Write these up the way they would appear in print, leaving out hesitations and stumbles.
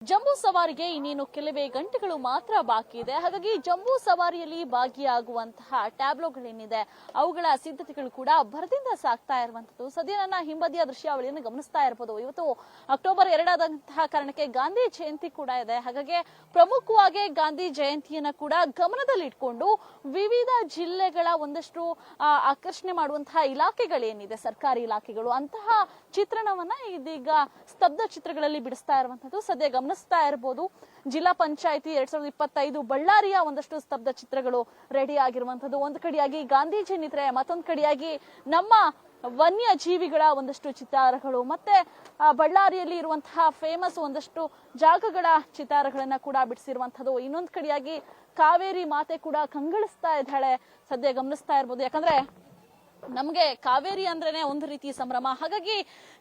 ಜಂಬೂ ಸವಾರಿಗೆ ಇನ್ನೇನು ಕೆಲವೇ ಗಂಟೆಗಳು ಮಾತ್ರ ಬಾಕಿ ಇದೆ. ಹಾಗಾಗಿ ಜಂಬೂ ಸವಾರಿಯಲ್ಲಿ ಭಾಗಿಯಾಗುವಂತಹ ಟ್ಯಾಬ್ಲೋಗಳೇನಿದೆ ಅವುಗಳ ಸಿದ್ಧತೆಗಳು ಕೂಡ ಭರದಿಂದ ಸಾಗ್ತಾ ಇರುವಂತದ್ದು. ಸದ್ಯ ನನ್ನ ಹಿಂಬದಿಯ ದೃಶ್ಯಾವಳಿಯನ್ನು ಗಮನಿಸ್ತಾ ಇರಬಹುದು. ಇವತ್ತು ಅಕ್ಟೋಬರ್ 2 ಆದಂತಹ ಕಾರಣಕ್ಕೆ ಗಾಂಧಿ ಜಯಂತಿ ಕೂಡ ಇದೆ. ಹಾಗಾಗಿ ಪ್ರಮುಖವಾಗಿ ಗಾಂಧಿ ಜಯಂತಿಯನ್ನ ಕೂಡ ಗಮನದಲ್ಲಿಟ್ಕೊಂಡು ವಿವಿಧ ಜಿಲ್ಲೆಗಳ ಒಂದಷ್ಟು ಆಕರ್ಷಣೆ ಮಾಡುವಂತಹ ಇಲಾಖೆಗಳೇನಿದೆ, ಸರ್ಕಾರಿ ಇಲಾಖೆಗಳು, ಅಂತಹ ಚಿತ್ರಣವನ್ನ ಇದೀಗ ಸ್ತಬ್ಧ ಚಿತ್ರಗಳಲ್ಲಿ ಬಿಡಿಸ್ತಾ ಇರುವಂತದ್ದು ಸದ್ಯ ಗಮನಿಸ್ತಾ ಇರಬಹುದು. ಜಿಲ್ಲಾ ಪಂಚಾಯಿತಿ 2025 ಬಳ್ಳಾರಿಯ ಒಂದಷ್ಟು ಸ್ತಬ್ಧ ಚಿತ್ರಗಳು ರೆಡಿ ಆಗಿರುವಂತದ್ದು. ಒಂದು ಕಡೆಯಾಗಿ ಗಾಂಧೀಜಿ ನಿದ್ರೆ, ಮತ್ತೊಂದು ಕಡೆಯಾಗಿ ನಮ್ಮ ವನ್ಯ ಜೀವಿಗಳ ಒಂದಷ್ಟು ಚಿತ್ತಾರಗಳು, ಮತ್ತೆ ಬಳ್ಳಾರಿಯಲ್ಲಿ ಇರುವಂತಹ ಫೇಮಸ್ ಒಂದಷ್ಟು ಜಾಗಗಳ ಚಿತ್ತಾರಗಳನ್ನ ಕೂಡ ಬಿಡಿಸಿರುವಂತದ್ದು. ಇನ್ನೊಂದು ಕಡೆಯಾಗಿ ಕಾವೇರಿ ಮಾತೆ ಕೂಡ ಕಂಗೊಳಿಸ್ತಾ ಇದ್ದಾಳೆ ಸದ್ಯ ಗಮನಿಸ್ತಾ ಇರಬಹುದು. ಯಾಕಂದ್ರೆ ನಮ್ಗೆ ಕಾವೇರಿ ಅಂದ್ರೇನೆ ಒಂದು ರೀತಿ ಸಂಭ್ರಮ. ಹಾಗಾಗಿ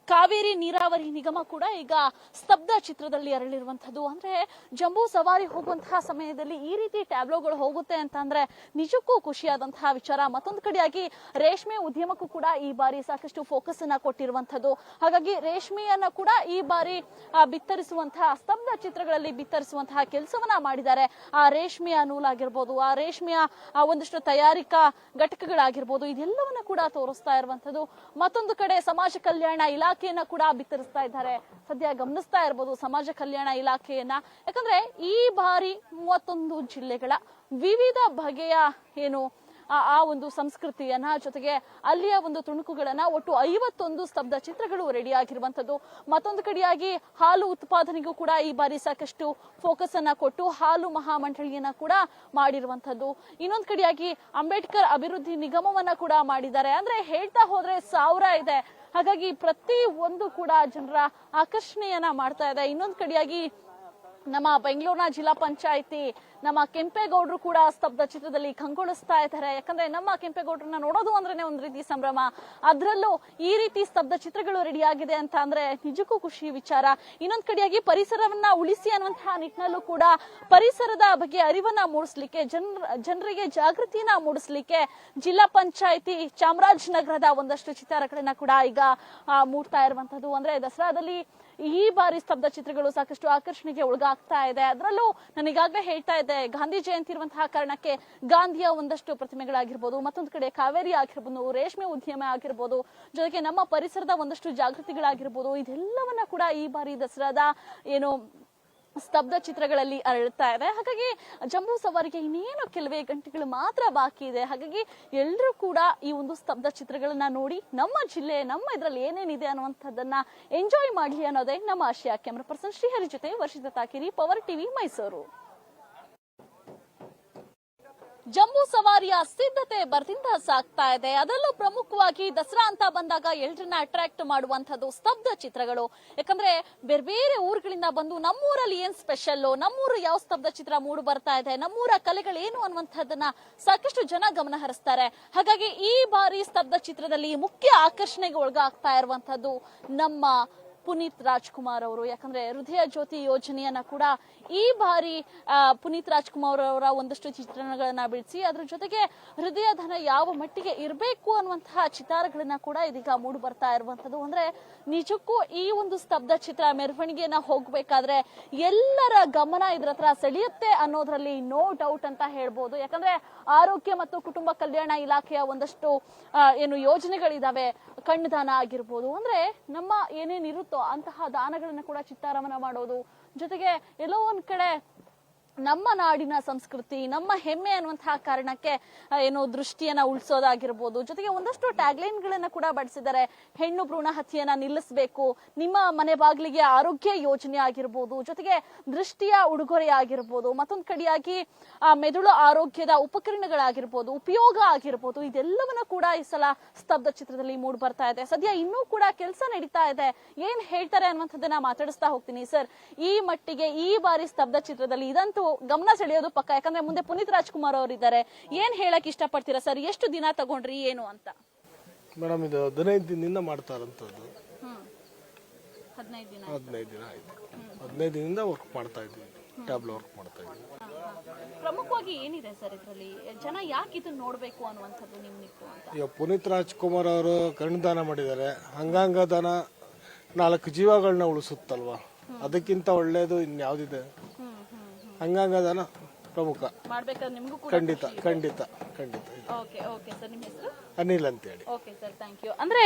ಕಾವೇರಿ ನೀರಾವರಿ ನಿಗಮ ಕೂಡ ಈಗ ಸ್ತಬ್ಧ ಚಿತ್ರದಲ್ಲಿ ಅರಳಿರುವಂತದ್ದು. ಅಂದ್ರೆ ಜಂಬೂ ಸವಾರಿ ಹೋಗುವಂತಹ ಸಮಯದಲ್ಲಿ ಈ ರೀತಿ ಟ್ಯಾಬ್ಲೋಗಳು ಹೋಗುತ್ತೆ ಅಂತ ಅಂದ್ರೆ ನಿಜಕ್ಕೂ ಖುಷಿಯಾದಂತಹ ವಿಚಾರ. ಮತ್ತೊಂದು ಕಡೆಯಾಗಿ ರೇಷ್ಮೆ ಉದ್ಯಮಕ್ಕೂ ಕೂಡ ಈ ಬಾರಿ ಸಾಕಷ್ಟು ಫೋಕಸ್ ಅನ್ನ ಕೊಟ್ಟಿರುವಂತದ್ದು. ಹಾಗಾಗಿ ರೇಷ್ಮೆಯನ್ನ ಕೂಡ ಈ ಬಾರಿ ಬಿತ್ತರಿಸುವಂತಹ ಸ್ತಬ್ಧ ಚಿತ್ರಗಳಲ್ಲಿ ಬಿತ್ತರಿಸುವಂತಹ ಕೆಲಸವನ್ನ ಮಾಡಿದ್ದಾರೆ. ಆ ರೇಷ್ಮೆಯ ನೂಲಾಗಿರ್ಬೋದು, ಆ ರೇಷ್ಮೆಯ ಒಂದಷ್ಟು ತಯಾರಿಕಾ ಘಟಕಗಳಾಗಿರ್ಬೋದು, ಇದೆಲ್ಲವನ್ನ ಕೂಡ ತೋರಿಸ್ತಾ ಇರುವಂತದ್ದು. ಮತ್ತೊಂದು ಕಡೆ ಸಮಾಜ ಕಲ್ಯಾಣ ಇಲಾಖೆಯನ್ನ ಕೂಡ ಬಿತ್ತರಿಸ್ತಾ ಇದ್ದಾರೆ. ಸದ್ಯ ಗಮನಿಸ್ತಾ ಇರಬಹುದು ಸಮಾಜ ಕಲ್ಯಾಣ ಇಲಾಖೆಯನ್ನ. ಯಾಕಂದ್ರೆ ಈ ಬಾರಿ 31 ಜಿಲ್ಲೆಗಳ ವಿವಿಧ ಬಗೆಯ ಏನು ಆ ಒಂದು ಸಂಸ್ಕೃತಿಯನ್ನ, ಜೊತೆಗೆ ಅಲ್ಲಿಯ ಒಂದು ತುಣುಕುಗಳನ್ನ, ಒಟ್ಟು 51 ಸ್ತಬ್ಧ ಚಿತ್ರಗಳು ರೆಡಿ ಆಗಿರುವಂತದ್ದು. ಮತ್ತೊಂದು ಕಡೆಯಾಗಿ ಹಾಲು ಉತ್ಪಾದನೆಗೂ ಕೂಡ ಈ ಬಾರಿ ಸಾಕಷ್ಟು ಫೋಕಸ್ ಅನ್ನ ಕೊಟ್ಟು ಹಾಲು ಮಹಾಮಂಡಳಿಯನ್ನ ಕೂಡ ಮಾಡಿರುವಂತದ್ದು. ಇನ್ನೊಂದು ಕಡೆಯಾಗಿ ಅಂಬೇಡ್ಕರ್ ಅಭಿವೃದ್ಧಿ ನಿಗಮವನ್ನ ಕೂಡ ಮಾಡಿದ್ದಾರೆ. ಅಂದ್ರೆ ಹೇಳ್ತಾ ಹೋದ್ರೆ 1000 ಇದೆ. ಹಾಗಾಗಿ ಪ್ರತಿ ಒಂದು ಕೂಡ ಜನರ ಆಕರ್ಷಣೆಯನ್ನ ಮಾಡ್ತಾ ಇದೆ. ಇನ್ನೊಂದು ಕಡೆಯಾಗಿ ನಮ್ಮ ಬೆಂಗಳೂರಿನ ಜಿಲ್ಲಾ ಪಂಚಾಯಿತಿ ನಮ್ಮ ಕೆಂಪೇಗೌಡರು ಕೂಡ ಸ್ತಬ್ಧ ಚಿತ್ರದಲ್ಲಿ ಕಂಗೊಳಿಸ್ತಾ ಇದ್ದಾರೆ. ಯಾಕಂದ್ರೆ ನಮ್ಮ ಕೆಂಪೇಗೌಡರನ್ನ ನೋಡೋದು ಅಂದ್ರೇನೆ ಒಂದು ರೀತಿ ಸಂಭ್ರಮ. ಅದರಲ್ಲೂ ಈ ರೀತಿ ಸ್ತಬ್ಧ ಚಿತ್ರಗಳು ರೆಡಿ ಆಗಿದೆ ಅಂತ ಅಂದ್ರೆ ನಿಜಕ್ಕೂ ಖುಷಿ ವಿಚಾರ. ಇನ್ನೊಂದ್ ಕಡೆಯಾಗಿ ಪರಿಸರವನ್ನ ಉಳಿಸಿ ಅನ್ನುವಂತಹ ನಿಟ್ಟಿನಲ್ಲೂ ಕೂಡ ಪರಿಸರದ ಬಗ್ಗೆ ಅರಿವನ್ನ ಮೂಡಿಸ್ಲಿಕ್ಕೆ, ಜನರಿಗೆ ಜಾಗೃತಿಯನ್ನ ಮೂಡಿಸ್ಲಿಕ್ಕೆ ಜಿಲ್ಲಾ ಪಂಚಾಯಿತಿ ಚಾಮರಾಜನಗರದ ಒಂದಷ್ಟು ಚಿತ್ತಾರಗಳನ್ನ ಕೂಡ ಈಗ ಮೂಡ್ತಾ ಇರುವಂತದ್ದು. ಅಂದ್ರೆ ದಸರಾದಲ್ಲಿ ಈ ಬಾರಿ ಸ್ತಬ್ಧ ಚಿತ್ರಗಳು ಸಾಕಷ್ಟು ಆಕರ್ಷಣೆಗೆ ಒಳಗಾಗ್ತಾ ಇದೆ. ಅದರಲ್ಲೂ ನನಗಾಗಲೇ ಹೇಳ್ತಾ ಇದ್ದೆ, ಗಾಂಧಿ ಜಯಂತಿ ಇರುವಂತಹ ಕಾರಣಕ್ಕೆ ಗಾಂಧಿಯ ಒಂದಷ್ಟು ಪ್ರತಿಮೆಗಳಾಗಿರ್ಬೋದು, ಮತ್ತೊಂದು ಕಡೆ ಕಾವೇರಿ ಆಗಿರ್ಬೋದು, ರೇಷ್ಮೆ ಉದ್ಯಮ ಆಗಿರ್ಬೋದು, ಜೊತೆಗೆ ನಮ್ಮ ಪರಿಸರದ ಒಂದಷ್ಟು ಜಾಗೃತಿಗಳಾಗಿರ್ಬೋದು, ಇದೆಲ್ಲವನ್ನ ಕೂಡ ಈ ಬಾರಿ ದಸರಾದ ಏನು ಸ್ತಬ್ಧ ಚಿತ್ರಗಳಲ್ಲಿ ಅರಳುತ್ತಾ ಇದೆ. ಹಾಗಾಗಿ ಜಂಬೂ ಸವಾರಿಗೆ ಇನ್ನೇನು ಕೆಲವೇ ಗಂಟೆಗಳು ಮಾತ್ರ ಬಾಕಿ ಇದೆ. ಹಾಗಾಗಿ ಎಲ್ಲರೂ ಕೂಡ ಈ ಒಂದು ಸ್ತಬ್ಧ ಚಿತ್ರಗಳನ್ನ ನೋಡಿ ನಮ್ಮ ಜಿಲ್ಲೆ, ನಮ್ಮ ಇದರಲ್ಲಿ ಏನೇನಿದೆ ಅನ್ನುವಂಥದ್ದನ್ನ ಎಂಜಾಯ್ ಮಾಡಲಿ ಅನ್ನೋದೇ ನಮ್ಮ ಆಶಯ. ಕ್ಯಾಮರಾ ಪರ್ಸನ್ ಶ್ರೀಹರಿ ಜೊತೆ ವರ್ಷಿತಾ ತಾಕಿರಿ, ಪವರ್ ಟಿವಿ, ಮೈಸೂರು. ಜಂಬೂ ಸವಾರಿಯ ಸಿದ್ಧತೆ ಭರದಿಂದ ಸಾಗ್ತಾ ಇದೆ. ಅದರಲ್ಲೂ ಪ್ರಮುಖವಾಗಿ ದಸರಾ ಅಂತ ಬಂದಾಗ ಎಲ್ಲರನ್ನ ಅಟ್ರಾಕ್ಟ್ ಮಾಡುವಂತದ್ದು ಸ್ತಬ್ಧ ಚಿತ್ರಗಳು. ಯಾಕಂದ್ರೆ ಬೇರೆ ಬೇರೆ ಊರುಗಳಿಂದ ಬಂದು ನಮ್ಮೂರಲ್ಲಿ ಏನ್ ಸ್ಪೆಷಲ್, ನಮ್ಮೂರು ಯಾವ ಸ್ತಬ್ಧ ಚಿತ್ರ ಮೂಡು ಬರ್ತಾ ಇದೆ, ನಮ್ಮೂರ ಕಲೆಗಳೇನು ಅನ್ನುವಂಥದ್ದನ್ನ ಸಾಕಷ್ಟು ಜನ ಗಮನ ಹರಿಸ್ತಾರೆ. ಹಾಗಾಗಿ ಈ ಬಾರಿ ಸ್ತಬ್ಧ ಚಿತ್ರದಲ್ಲಿ ಮುಖ್ಯ ಆಕರ್ಷಣೆಗೆ ಒಳಗಾಗ್ತಾ ಇರುವಂತದ್ದು ನಮ್ಮ ಪುನೀತ್ ರಾಜ್ಕುಮಾರ್ ಅವರು. ಯಾಕಂದ್ರೆ ಹೃದಯ ಜ್ಯೋತಿ ಯೋಜನೆಯನ್ನ ಕೂಡ ಈ ಬಾರಿ ಪುನೀತ್ ರಾಜ್ಕುಮಾರ್ ಅವರ ಒಂದಷ್ಟು ಚಿತ್ರಣಗಳನ್ನ ಬಿಡಿಸಿ ಅದ್ರ ಜೊತೆಗೆ ಹೃದಯ ಧನ ಯಾವ ಮಟ್ಟಿಗೆ ಇರಬೇಕು ಅನ್ನುವಂತಹ ಚಿತ್ತಾರಗಳನ್ನ ಕೂಡ ಇದೀಗ ಮೂಡಿ ಬರ್ತಾ ಇರುವಂತದ್ದು. ಅಂದ್ರೆ ನಿಜಕ್ಕೂ ಈ ಒಂದು ಸ್ತಬ್ಧ ಚಿತ್ರ ಮೆರವಣಿಗೆಯನ್ನ ಹೋಗ್ಬೇಕಾದ್ರೆ ಎಲ್ಲರ ಗಮನ ಇದ್ರ ಹತ್ರ ಸೆಳೆಯುತ್ತೆ ಅನ್ನೋದ್ರಲ್ಲಿ ನೋ ಡೌಟ್ ಅಂತ ಹೇಳ್ಬೋದು. ಯಾಕಂದ್ರೆ ಆರೋಗ್ಯ ಮತ್ತು ಕುಟುಂಬ ಕಲ್ಯಾಣ ಇಲಾಖೆಯ ಒಂದಷ್ಟು ಏನು ಯೋಜನೆಗಳಿದಾವೆ, ಕಣ್ಣು ದಾನ ಆಗಿರ್ಬೋದು, ಅಂದ್ರೆ ನಮ್ಮ ಏನೇನಿರುತ್ತೋ ಅಂತಹ ದಾನಗಳನ್ನ ಕೂಡ ಚಿತ್ತಾರವನ್ನ ಮಾಡೋದು, ಜೊತೆಗೆ ಎಲ್ಲೋ ಒಂದ್ ಕಡೆ ನಮ್ಮ ನಾಡಿನ ಸಂಸ್ಕೃತಿ, ನಮ್ಮ ಹೆಮ್ಮೆ ಅನ್ನುವಂತಹ ಕಾರಣಕ್ಕೆ ಏನು ದೃಷ್ಟಿಯನ್ನ ಉಳಿಸೋದಾಗಿರ್ಬೋದು, ಜೊತೆಗೆ ಒಂದಷ್ಟು ಟ್ಯಾಗ್ಲೈನ್ ಗಳನ್ನ ಕೂಡ ಬಡಿಸಿದ್ದಾರೆ. ಹೆಣ್ಣು ಭ್ರೂಣ ಹತ್ಯೆಯನ್ನ ನಿಲ್ಲಿಸಬೇಕು, ನಿಮ್ಮ ಮನೆ ಬಾಗಿಲಿಗೆ ಆರೋಗ್ಯ ಯೋಜನೆ ಆಗಿರ್ಬೋದು, ಜೊತೆಗೆ ದೃಷ್ಟಿಯ ಉಡುಗೊರೆ ಆಗಿರ್ಬೋದು, ಮತ್ತೊಂದು ಕಡೆಯಾಗಿ ಮೆದುಳು ಆರೋಗ್ಯದ ಉಪಕರಣಗಳಾಗಿರ್ಬೋದು, ಉಪಯೋಗ ಆಗಿರ್ಬೋದು, ಇದೆಲ್ಲವನ್ನ ಕೂಡ ಈ ಸಲ ಸ್ತಬ್ಧ ಚಿತ್ರದಲ್ಲಿ ಮೂಡ್ ಬರ್ತಾ ಇದೆ. ಸದ್ಯ ಇನ್ನೂ ಕೂಡ ಕೆಲಸ ನಡೀತಾ ಇದೆ. ಏನ್ ಹೇಳ್ತಾರೆ ಅನ್ನುವಂಥದ್ದನ್ನ ಮಾತಾಡಿಸ್ತಾ ಹೋಗ್ತೀನಿ. ಸರ್, ಈ ಮಟ್ಟಿಗೆ ಈ ಬಾರಿ ಸ್ತಬ್ಧ ಚಿತ್ರದಲ್ಲಿ ಇದಂತೂ ಗಮನ ಸೆಳೆಯೋದು ಪಕ್ಕ. ಯಾಕಂದ್ರೆ ಮುಂದೆ ಪುನೀತ್ ರಾಜ್ಕುಮಾರ್ ಅವರು ಇದ್ದಾರೆ. ಏನ್ ಹೇಳಕ್ ಇಷ್ಟಪಡ್ತೀರಾ ಸರ್? ಎಷ್ಟು ದಿನ ತಗೊಂಡ್ರಿ ಏನು ಅಂತ? ಮೇಡಮ್, ಇದು 15 ದಿನದಿಂದ ಮಾಡ್ತಾ ಇರೋಂಥದ್ದು. 15 ದಿನ ಆಯ್ತು. 15 ದಿನದಿಂದ ವರ್ಕ್ ಮಾಡ್ತಾ ಇದ್ದೀವಿ, ಟ್ಯಾಬ್ಲೋ ವರ್ಕ್ ಮಾಡ್ತಾ ಇದ್ದೀವಿ. ಪ್ರಮುಖವಾಗಿ ಏನಿದೆ ಸರ್ ಇದರಲ್ಲಿ? ಜನ ಯಾಕೆ ಇದನ್ನ ನೋಡ್ಬೇಕು ಅನ್ನುವಂಥದ್ದು ನಿಮ್ಮಿತ್ತು ಅಂತ? ಈಗ ಪುನೀತ್ ರಾಜ್ಕುಮಾರ್ ಅವರು ಕರ್ಣದಾನ ಮಾಡಿದ್ದಾರೆ. ಅಂಗಾಂಗ ದಾನ 4 ಜೀವಗಳನ್ನ ಉಳಿಸುತ್ತಲ್ವಾ. ಅದಕ್ಕಿಂತ ಒಳ್ಳೇದು ಇನ್ಯಾವ್ದಿದೆ ಹಂಗದಲ್ಲ ಪ್ರಮುಖ ಮಾಡ್ಬೇಕಾದ್ರೆ ನಿಮ್ಗೂ ಕೂಡ ಖಂಡಿತ ಖಂಡಿತ ಖಂಡಿತ ಓಕೆ ಓಕೆ ಸರ್ ನಿಮ್ಮ ಹೆಸರು ಅನಿಲ್ ಅಂತೇಳಿ. Okay sir, thank you. ಅಂದ್ರೆ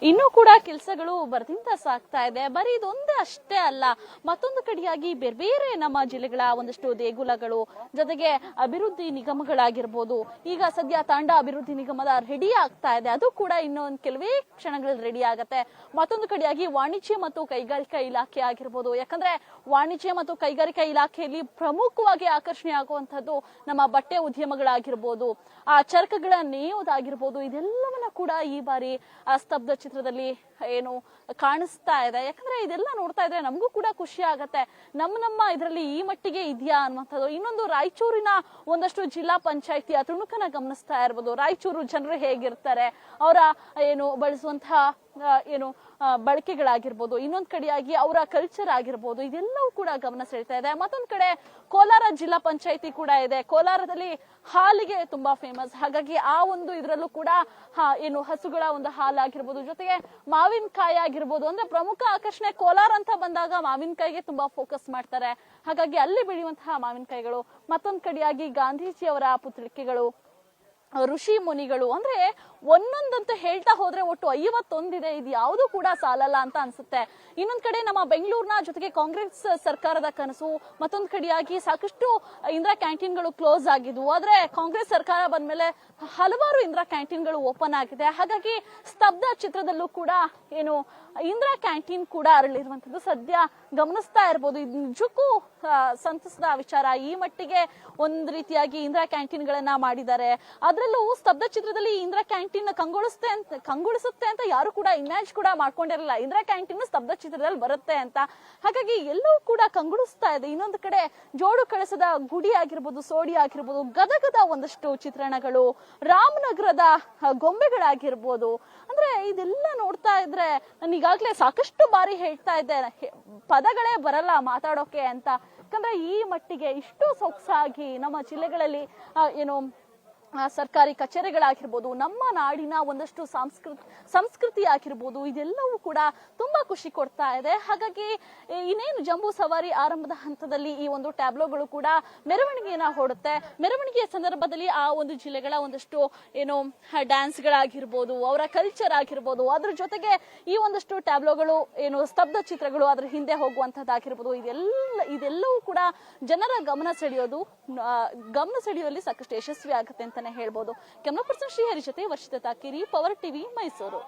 ಇನ್ನೂ ಕೂಡ ಕೆಲಸಗಳು ಬರ್ದಿಂದ ಸಾಗ್ತಾ ಇದೆ. ಬರೀ ಇದೊಂದೇ ಅಷ್ಟೇ ಅಲ್ಲ, ಮತ್ತೊಂದು ಕಡೆಯಾಗಿ ಬೇರೆ ಬೇರೆ ನಮ್ಮ ಜಿಲ್ಲೆಗಳ ಒಂದಷ್ಟು ದೇಗುಲಗಳು, ಜೊತೆಗೆ ಅಭಿವೃದ್ಧಿ ನಿಗಮಗಳಾಗಿರ್ಬೋದು. ಈಗ ಸದ್ಯ ತಾಂಡ ಅಭಿವೃದ್ಧಿ ನಿಗಮದ ರೆಡಿ ಆಗ್ತಾ ಇದೆ, ಅದು ಕೂಡ ಇನ್ನೊಂದು ಕೆಲವೇ ಕ್ಷಣಗಳಲ್ಲಿ ರೆಡಿ ಆಗತ್ತೆ. ಮತ್ತೊಂದು ಕಡೆಯಾಗಿ ವಾಣಿಜ್ಯ ಮತ್ತು ಕೈಗಾರಿಕಾ ಇಲಾಖೆ ಆಗಿರ್ಬೋದು. ಯಾಕಂದ್ರೆ ವಾಣಿಜ್ಯ ಮತ್ತು ಕೈಗಾರಿಕಾ ಇಲಾಖೆಯಲ್ಲಿ ಪ್ರಮುಖವಾಗಿ ಆಕರ್ಷಣೆ ಆಗುವಂತದ್ದು ನಮ್ಮ ಬಟ್ಟೆ ಉದ್ಯಮಗಳಾಗಿರ್ಬೋದು, ಆ ಚರಕಗಳ ನೇಯೋದಾಗಿರ್ಬೋದು. ಇದೆಲ್ಲವನ್ನ ಕೂಡ ಈ ಬಾರಿ ಆ ಸ್ತಬ್ಧ ಚಿತ್ರದಲ್ಲಿ ಏನು ಕಾಣಿಸ್ತಾ ಇದೆ. ಯಾಕಂದ್ರೆ ಇದೆಲ್ಲ ನೋಡ್ತಾ ಇದ್ರೆ ನಮಗೂ ಕೂಡ ಖುಷಿ ಆಗತ್ತೆ, ನಮ್ಮ ಇದರಲ್ಲಿ ಈ ಮಟ್ಟಿಗೆ ಇದೆಯಾ ಅನ್ನುವಂಥದ್ದು. ಇನ್ನೊಂದು ರಾಯಚೂರಿನ ಒಂದಷ್ಟು ಜಿಲ್ಲಾ ಪಂಚಾಯತಿಯ ತುಣುಕನ್ನ ಗಮನಿಸ್ತಾ ಇರ್ಬೋದು. ರಾಯಚೂರು ಜನರು ಹೇಗಿರ್ತಾರೆ, ಅವರ ಏನು ಬಳಸುವಂತಹ ಏನು ಬಳಕೆಗಳಾಗಿರ್ಬೋದು, ಇನ್ನೊಂದ್ ಕಡೆಯಾಗಿ ಅವರ ಕಲ್ಚರ್ ಆಗಿರ್ಬೋದು, ಇದೆಲ್ಲವೂ ಕೂಡ ಗಮನ ಸೆಳೀತಾ ಇದೆ. ಮತ್ತೊಂದ್ ಕಡೆ ಕೋಲಾರ ಜಿಲ್ಲಾ ಪಂಚಾಯತಿ ಕೂಡ ಇದೆ. ಕೋಲಾರದಲ್ಲಿ ಹಾಲಿಗೆ ತುಂಬಾ ಫೇಮಸ್. ಹಾಗಾಗಿ ಆ ಒಂದು ಇದರಲ್ಲೂ ಕೂಡ ಏನು ಹಸುಗಳ ಒಂದು ಹಾಲಾಗಿರ್ಬೋದು, ಜೊತೆಗೆ ಮಾವಿನಕಾಯಿ ಆಗಿರ್ಬೋದು. ಅಂದ್ರೆ ಪ್ರಮುಖ ಆಕರ್ಷಣೆ ಕೋಲಾರ ಅಂತ ಬಂದಾಗ ಮಾವಿನಕಾಯಿಗೆ ತುಂಬಾ ಫೋಕಸ್ ಮಾಡ್ತಾರೆ. ಹಾಗಾಗಿ ಅಲ್ಲಿ ಬೆಳೆಯುವಂತಹ ಮಾವಿನಕಾಯಿಗಳು. ಮತ್ತೊಂದ್ ಕಡೆಯಾಗಿ ಗಾಂಧೀಜಿಯವರ ಪುತ್ರಿಕೆಗಳು, ಋಷಿ ಮುನಿಗಳು. ಅಂದ್ರೆ ಒಂದೊಂದಂತ ಹೇಳ್ತಾ ಹೋದ್ರೆ ಒಟ್ಟು 51 ಇದೆ. ಇದು ಯಾವುದು ಕೂಡ ಸಾಲಲ್ಲ ಅಂತ ಅನ್ಸುತ್ತೆ. ಇನ್ನೊಂದ್ ಕಡೆ ನಮ್ಮ ಬೆಂಗಳೂರಿನ ಜೊತೆಗೆ ಕಾಂಗ್ರೆಸ್ ಸರ್ಕಾರದ ಕನಸು, ಮತ್ತೊಂದ್ ಕಡೆಯಾಗಿ ಸಾಕಷ್ಟು ಇಂದಿರಾ ಕ್ಯಾಂಟೀನ್ಗಳು ಕ್ಲೋಸ್ ಆಗಿದ್ವು. ಆದ್ರೆ ಕಾಂಗ್ರೆಸ್ ಸರ್ಕಾರ ಬಂದ್ಮೇಲೆ ಹಲವಾರು ಇಂದಿರಾ ಕ್ಯಾಂಟೀನ್ಗಳು ಓಪನ್ ಆಗಿದೆ. ಹಾಗಾಗಿ ಸ್ತಬ್ಧ ಚಿತ್ರದಲ್ಲೂ ಕೂಡ ಏನು ಇಂದಿರಾ ಕ್ಯಾಂಟೀನ್ ಕೂಡ ಅರಳಿರುವಂತದ್ದು ಸದ್ಯ ಗಮನಿಸ್ತಾ ಇರ್ಬೋದು. ಇದು ನಿಜಕ್ಕೂ ಸಂತಸದ ವಿಚಾರ. ಈ ಮಟ್ಟಿಗೆ ಒಂದ್ ರೀತಿಯಾಗಿ ಇಂದಿರಾ ಕ್ಯಾಂಟೀನ್ ಗಳನ್ನ ಮಾಡಿದ್ದಾರೆ. ಅದ್ರಲ್ಲೂ ಸ್ತಬ್ಧ ಚಿತ್ರದಲ್ಲಿ ಇಂದಿರಾ ಕ್ಯಾಂಟೀನ್ ಕಂಗೊಳಿಸುತ್ತೆ ಅಂತ ಯಾರು ಕೂಡ ಇಮ್ಯಾಜ್ ಕೂಡ ಮಾಡ್ಕೊಂಡಿರಲಿಲ್ಲ. ಇಂದಿರಾ ಕ್ಯಾಂಟೀನ್ ಸ್ತಬ್ಧ ಚಿತ್ರದಲ್ಲಿ ಬರುತ್ತೆ ಅಂತ. ಹಾಗಾಗಿ ಎಲ್ಲವೂ ಕೂಡ ಕಂಗೊಳಿಸ್ತಾ ಇದೆ. ಇನ್ನೊಂದು ಕಡೆ ಜೋಡು ಕಳಸದ ಗುಡಿ ಆಗಿರ್ಬೋದು, ಸೋಡಿ ಆಗಿರ್ಬೋದು, ಗದಗದ ಒಂದಷ್ಟು ಚಿತ್ರಣಗಳು, ರಾಮನಗರದ ಗೊಂಬೆಗಳಾಗಿರ್ಬೋದು. ಅಂದ್ರೆ ಇದೆಲ್ಲ ನೋಡ್ತಾ ಇದ್ರೆ ನಾನು ಈಗಾಗ್ಲೇ ಸಾಕಷ್ಟು ಬಾರಿ ಹೇಳ್ತಾ ಇದ್ದೆ, ಪದಗಳೇ ಬರಲ್ಲ ಮಾತಾಡೋಕೆ ಅಂತ. ಯಾಕಂದ್ರೆ ಈ ಮಟ್ಟಿಗೆ ಇಷ್ಟು ಸೊಗಸಾಗಿ ನಮ್ಮ ಜಿಲ್ಲೆಗಳಲ್ಲಿ ಏನು ಸರ್ಕಾರಿ ಕಚೇರಿಗಳಾಗಿರ್ಬೋದು, ನಮ್ಮ ನಾಡಿನ ಒಂದಷ್ಟು ಸಂಸ್ಕೃತಿ ಆಗಿರ್ಬೋದು, ಇದೆಲ್ಲವೂ ಕೂಡ ತುಂಬಾ ಖುಷಿ ಕೊಡ್ತಾ ಇದೆ. ಹಾಗಾಗಿ ಇನ್ನೇನು ಜಂಬೂ ಸವಾರಿ ಆರಂಭದ ಹಂತದಲ್ಲಿ ಈ ಒಂದು ಟ್ಯಾಬ್ಲೋಗಳು ಕೂಡ ಮೆರವಣಿಗೆಯನ್ನ ಹೊಡುತ್ತೆ. ಮೆರವಣಿಗೆಯ ಸಂದರ್ಭದಲ್ಲಿ ಆ ಒಂದು ಜಿಲ್ಲೆಗಳ ಒಂದಷ್ಟು ಏನು ಡ್ಯಾನ್ಸ್ಗಳಾಗಿರ್ಬೋದು, ಅವರ ಕಲ್ಚರ್ ಆಗಿರ್ಬೋದು, ಅದ್ರ ಜೊತೆಗೆ ಈ ಒಂದಷ್ಟು ಟ್ಯಾಬ್ಲೋಗಳು ಏನು ಸ್ತಬ್ಧ ಚಿತ್ರಗಳು ಅದ್ರ ಹಿಂದೆ ಹೋಗುವಂತದ್ದಾಗಿರ್ಬೋದು, ಇದೆಲ್ಲವೂ ಕೂಡ ಜನರ ಗಮನ ಸೆಳೆಯುವಲ್ಲಿ ಸಾಕಷ್ಟು ಯಶಸ್ವಿ ಆಗುತ್ತೆ ಅಂತಾನೆ ಹೇಳ್ಬೋದು. ಕ್ಯಾಮರಾ ಪರ್ಸನ್ ಶ್ರೀಹರಿ ಜೊತೆ ವರ್ಷಿತ ತಾಕೀರಿ, ಪವರ್ ಟಿವಿ, ಮೈಸೂರು.